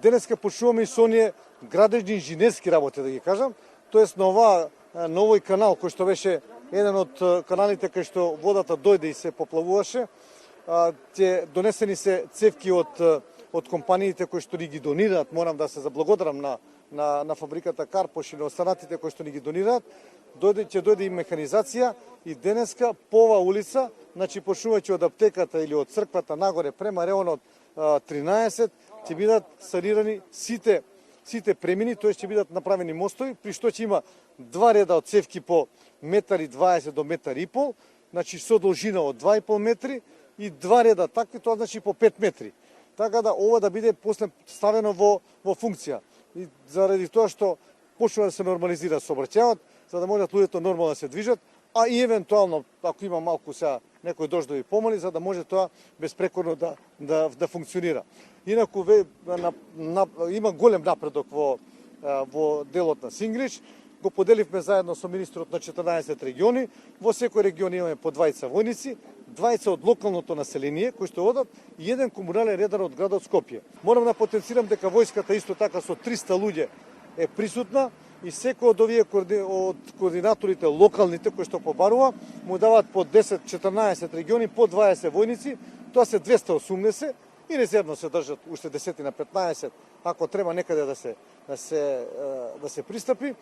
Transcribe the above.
Денеска почнуваме и со оние градежни инженерски работи, да ги кажам, тоест на овој канал кој што беше еден од каналите кај што водата дојде и се поплавуваше, ќе донесени се цевки од компаниите кои што ни ги донираат. Морам да се заблагодарам на фабриката Карпош и на останатите кои што ни ги донираат. Ќе дојде и механизација и денеска по оваа улица, значи почнувајќи од аптеката или од црквата нагоре према реонот 13, ќе бидат санирани сите премини, тоа ќе бидат направени мостови, при што ќе има два реда од цевки по 1,20 до 1,5 м, значи со должина од 2,5 метри и два реда такви, тоа значи по 5 метри. Така да ова да биде после ставено во функција. И заради тоа што почнува да се нормализира сообраќајот, за да можат луѓето нормално да се движат, а и евентуално ако има малку сега некои дождови помали, за да може тоа безпрекорно да функционира. Инаку има голем напредок во делот на Сингрич. Го поделивме заедно со министрот на 14 региони. Во секој регион имаме по 20 војници, 20 од локалното население кои што одат и еден комунален редар од градот Скопје. Морам да потенцирам дека војската исто така со 300 луѓе е присутна и секој од овие од координаторите локалните кои што побарува му даваат по 10-14 региони по 20 војници, тоа се 280 и резервно се држат уште 10 на 15 ако треба некаде да се пристапи.